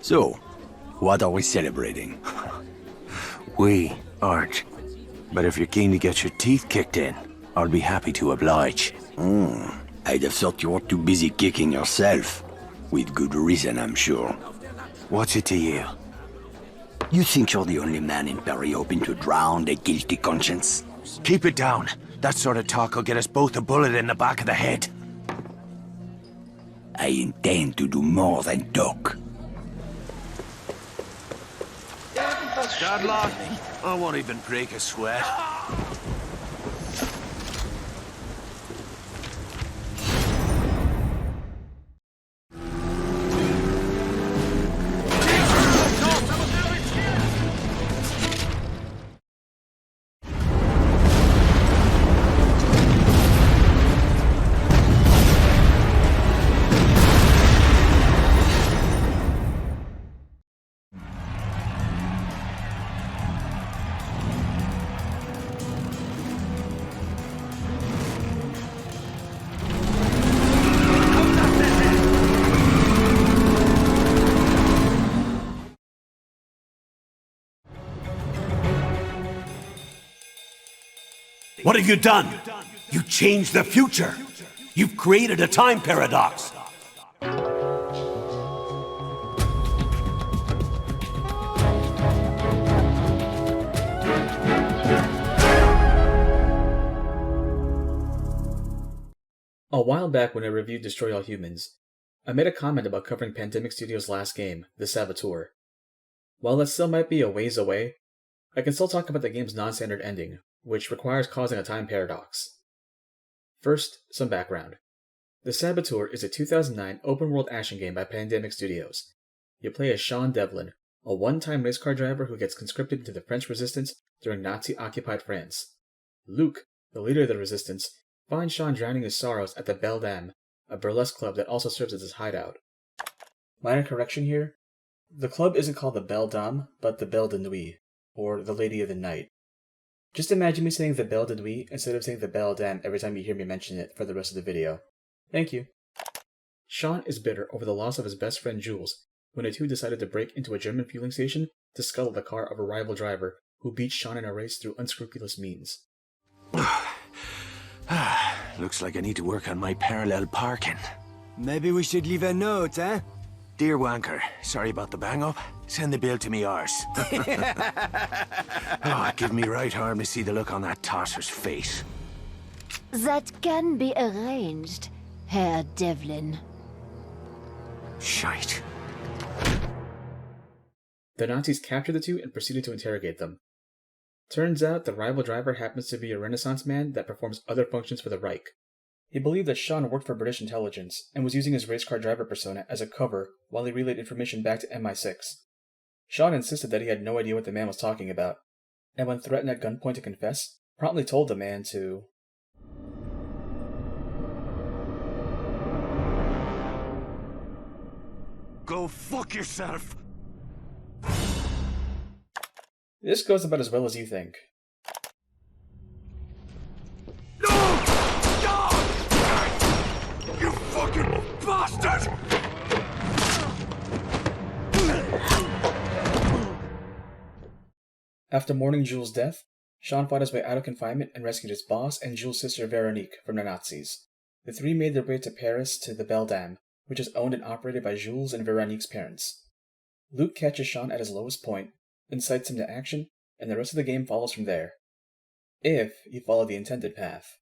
So, what are we celebrating? We aren't. But if you're keen to get your teeth kicked in, I'll be happy to oblige. I'd have thought you were too busy kicking yourself. With good reason, I'm sure. What's it to you? You think you're the only man in Paris hoping to drown a guilty conscience? Keep it down. That sort of talk will get us both a bullet in the back of the head. I intend to do more than talk. Dadlock, I won't even break a sweat. What have you done? You changed the future. You've created a time paradox. A while back when I reviewed Destroy All Humans, I made a comment about covering Pandemic Studios' last game, The Saboteur. While that still might be a ways away, I can still talk about the game's non-standard ending, which requires causing a time paradox. First, some background. The Saboteur is a 2009 open-world action game by Pandemic Studios. You play as Sean Devlin, a one-time race car driver who gets conscripted into the French Resistance during Nazi-occupied France. Luc, the leader of the Resistance, finds Sean drowning his sorrows at the Belle Dame, a burlesque club that also serves as his hideout. Minor correction here. The club isn't called the Belle Dame, but the Belle de Nuit, or the Lady of the Night. Just imagine me saying the Belle de Nuit instead of saying the Belle Dame every time you hear me mention it for the rest of the video. Thank you. Sean is bitter over the loss of his best friend Jules, when the two decided to break into a German fueling station to scuttle the car of a rival driver who beat Sean in a race through unscrupulous means. Looks like I need to work on my parallel parking. Maybe we should leave a note, eh? Dear Wanker, sorry about the bang-up. Send the bill to me arse. Oh, give me right arm to see the look on that tosser's face. That can be arranged, Herr Devlin. Shite. The Nazis captured the two and proceeded to interrogate them. Turns out the rival driver happens to be a Renaissance man that performs other functions for the Reich. He believed that Sean worked for British intelligence and was using his race car driver persona as a cover while he relayed information back to MI6. Sean insisted that he had no idea what the man was talking about, and when threatened at gunpoint to confess, promptly told the man to... Go fuck yourself! This goes about as well as you think. No! God! You fucking bastard! After mourning Jules' death, Sean fought his way out of confinement and rescued his boss and Jules' sister Veronique from the Nazis. The three made their way to Paris to the Belle Dame, which is owned and operated by Jules and Veronique's parents. Luc catches Sean at his lowest point, incites him to action, and the rest of the game follows from there. If you follow the intended path.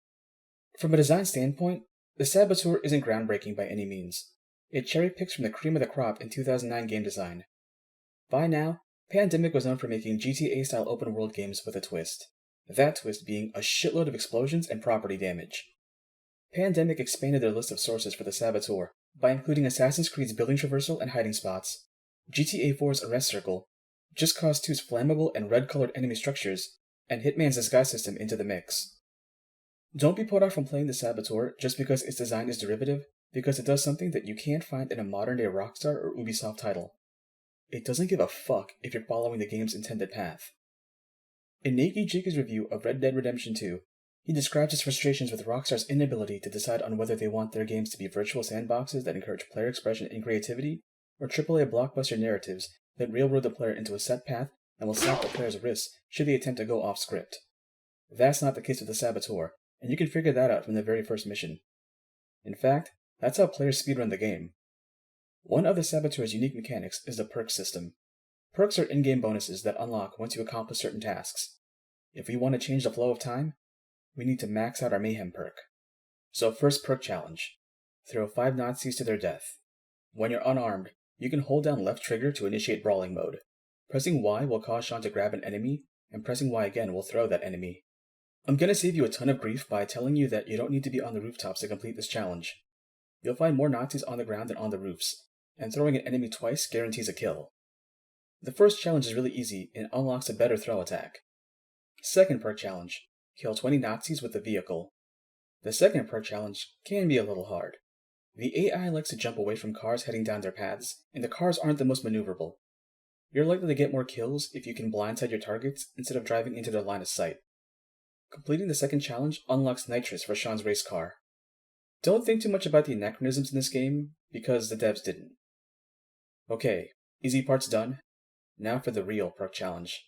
From a design standpoint, the Saboteur isn't groundbreaking by any means. It cherry-picks from the cream of the crop in 2009 game design. By now, Pandemic was known for making GTA-style open-world games with a twist. That twist being a shitload of explosions and property damage. Pandemic expanded their list of sources for the Saboteur by including Assassin's Creed's building traversal and hiding spots, GTA 4's Arrest Circle, Just Cause 2's flammable and red-colored enemy structures, and Hitman's disguise system into the mix. Don't be put off from playing the Saboteur just because its design is derivative, because it does something that you can't find in a modern-day Rockstar or Ubisoft title. It doesn't give a fuck if you're following the game's intended path. In NakeyJakey's review of Red Dead Redemption 2, he describes his frustrations with Rockstar's inability to decide on whether they want their games to be virtual sandboxes that encourage player expression and creativity, or AAA blockbuster narratives that railroad the player into a set path and will slap the player's wrists should they attempt to go off script. That's not the case with the Saboteur, and you can figure that out from the very first mission. In fact, that's how players speedrun the game. One of the Saboteur's unique mechanics is the perk system. Perks are in-game bonuses that unlock once you accomplish certain tasks. If we want to change the flow of time, we need to max out our Mayhem perk. So first perk challenge. Throw 5 Nazis to their death. When you're unarmed, you can hold down left trigger to initiate brawling mode. Pressing Y will cause Sean to grab an enemy, and pressing Y again will throw that enemy. I'm gonna save you a ton of grief by telling you that you don't need to be on the rooftops to complete this challenge. You'll find more Nazis on the ground than on the roofs, and throwing an enemy twice guarantees a kill. The first challenge is really easy and unlocks a better throw attack. Second perk challenge. Kill 20 Nazis with the vehicle. The second perk challenge can be a little hard. The AI likes to jump away from cars heading down their paths, and the cars aren't the most maneuverable. You're likely to get more kills if you can blindside your targets instead of driving into their line of sight. Completing the second challenge unlocks nitrous for Sean's race car. Don't think too much about the anachronisms in this game, because the devs didn't. Okay, easy part's done. Now for the real perk challenge.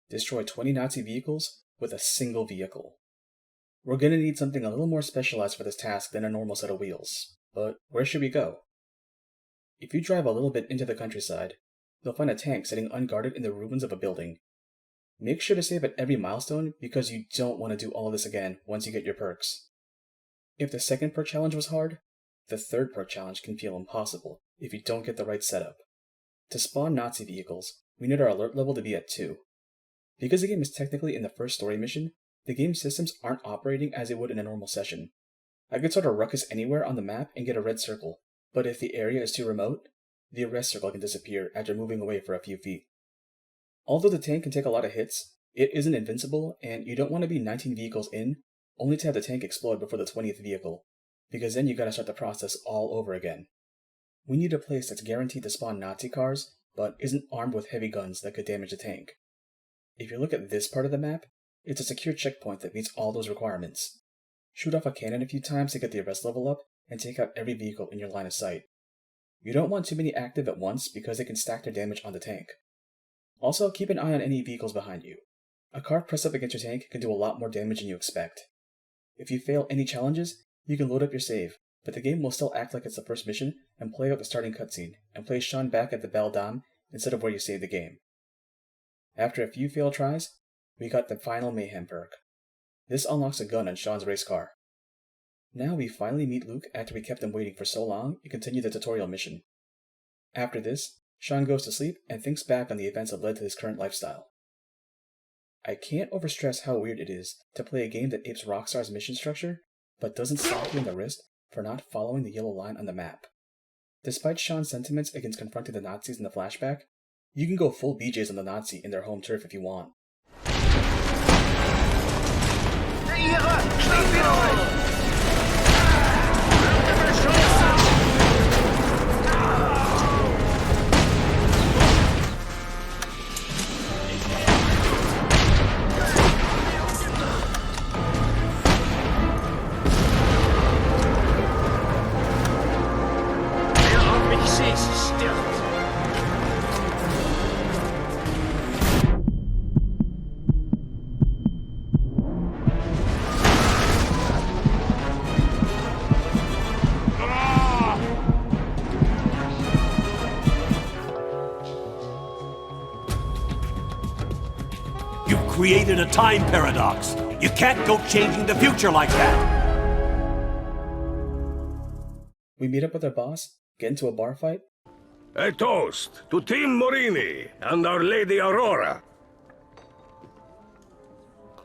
Destroy 20 Nazi vehicles with a single vehicle. We're gonna need something a little more specialized for this task than a normal set of wheels, but where should we go? If you drive a little bit into the countryside, you'll find a tank sitting unguarded in the ruins of a building. Make sure to save at every milestone because you don't want to do all of this again once you get your perks. If the second perk challenge was hard, the third perk challenge can feel impossible if you don't get the right setup. To spawn Nazi vehicles, we need our alert level to be at 2. Because the game is technically in the first story mission, the game's systems aren't operating as it would in a normal session. I could start a ruckus anywhere on the map and get a red circle, but if the area is too remote, the arrest circle can disappear after moving away for a few feet. Although the tank can take a lot of hits, it isn't invincible, and you don't want to be 19 vehicles in, only to have the tank explode before the 20th vehicle, because then you gotta start the process all over again. We need a place that's guaranteed to spawn Nazi cars, but isn't armed with heavy guns that could damage the tank. If you look at this part of the map, it's a secure checkpoint that meets all those requirements. Shoot off a cannon a few times to get the arrest level up, and take out every vehicle in your line of sight. You don't want too many active at once because they can stack their damage on the tank. Also, keep an eye on any vehicles behind you. A car pressed up against your tank can do a lot more damage than you expect. If you fail any challenges, you can load up your save, but the game will still act like it's the first mission and play out the starting cutscene, and place Sean back at the Belle Dame instead of where you saved the game. After a few failed tries, we got the final Mayhem perk. This unlocks a gun on Sean's race car. Now we finally meet Luke after we kept him waiting for so long and continue the tutorial mission. After this, Sean goes to sleep and thinks back on the events that led to his current lifestyle. I can't overstress how weird it is to play a game that apes Rockstar's mission structure, but doesn't slap you in the wrist for not following the yellow line on the map. Despite Sean's sentiments against confronting the Nazis in the flashback, you can go full BJs on the Nazi in their home turf if you want. Created a time paradox. You can't go changing the future like that. We meet up with our boss, get into a bar fight. A toast to Team Morini and Our Lady Aurora.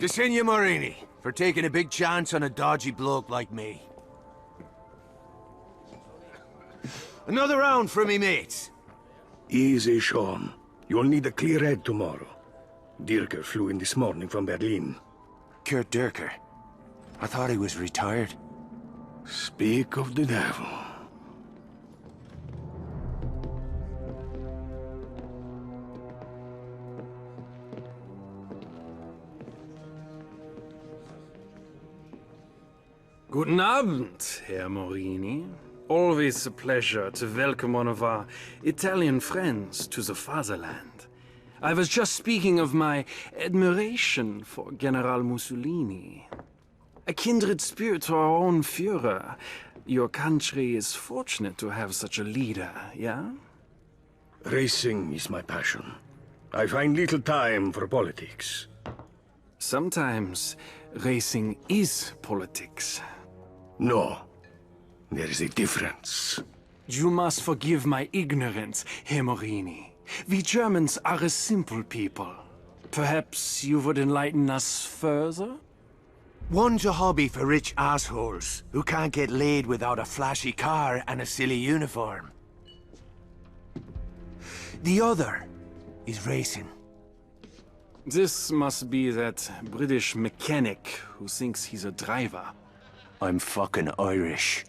To Signor Morini, for taking a big chance on a dodgy bloke like me. Another round for me mates. Easy, Sean. You'll need a clear head tomorrow. Dirker flew in this morning from Berlin. Kurt Dirker. I thought he was retired. Speak of the devil. Guten Abend, Herr Morini. always a pleasure to welcome one of our Italian friends to the fatherland. I was just speaking of my admiration for General Mussolini. A kindred spirit to our own Führer. Your country is fortunate to have such a leader, yeah? Racing is my passion. I find little time for politics. Sometimes racing is politics. No, there is a difference. You must forgive my ignorance, Herr Morini. We Germans are a simple people. Perhaps you would enlighten us further? One's a hobby for rich assholes who can't get laid without a flashy car and a silly uniform. The other is racing. This must be that British mechanic who thinks he's a driver. I'm fucking Irish.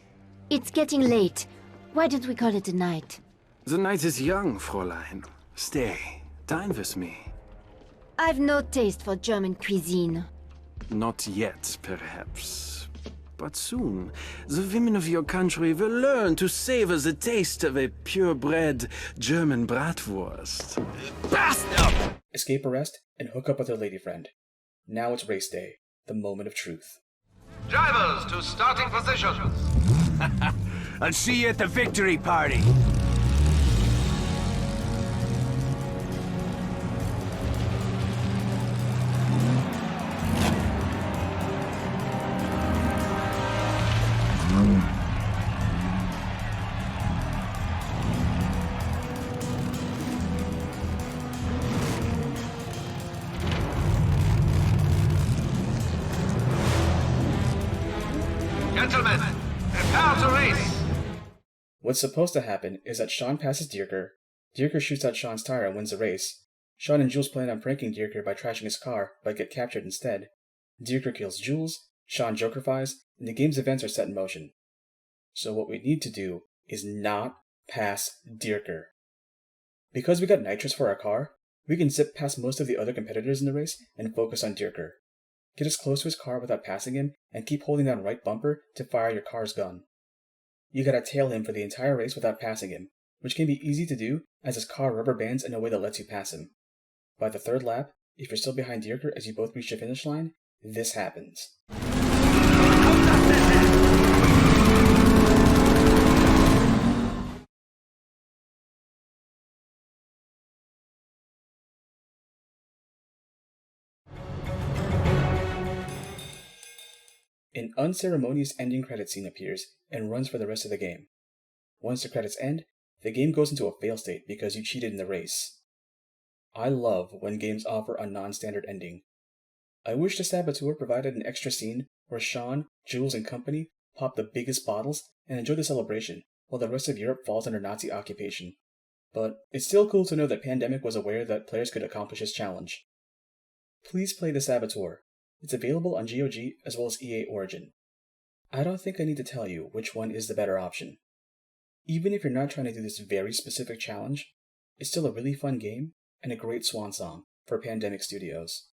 It's getting late. Why don't we call it a night? The night is young, Fräulein. Stay, dine with me. I've no taste for German cuisine. Not yet, perhaps. But soon, the women of your country will learn to savor the taste of a purebred German bratwurst. Bastard! Escape arrest and hook up with her lady friend. Now it's race day, the moment of truth. Drivers to starting positions. I'll see you at the victory party. Gentlemen, prepare to race. What's supposed to happen is that Sean passes Dierker, Dierker shoots out Sean's tire and wins the race. Sean and Jules plan on pranking Dierker by trashing his car, but get captured instead. Dierker kills Jules, Sean jokerfies, and the game's events are set in motion. So what we need to do is not pass Dierker. Because we got nitrous for our car, we can zip past most of the other competitors in the race and focus on Dierker. Get as close to his car without passing him, and keep holding down right bumper to fire your car's gun. You gotta tail him for the entire race without passing him, which can be easy to do as his car rubber bands in a way that lets you pass him. By the third lap, if you're still behind Dierker as you both reach the finish line, this happens. An unceremonious ending credit scene appears and runs for the rest of the game. Once the credits end, the game goes into a fail state because you cheated in the race. I love when games offer a non-standard ending. I wish the Saboteur provided an extra scene where Sean, Jules, and company pop the biggest bottles and enjoy the celebration while the rest of Europe falls under Nazi occupation. But it's still cool to know that Pandemic was aware that players could accomplish this challenge. Please play the Saboteur. It's available on GOG as well as EA Origin. I don't think I need to tell you which one is the better option. Even if you're not trying to do this very specific challenge, it's still a really fun game and a great swan song for Pandemic Studios.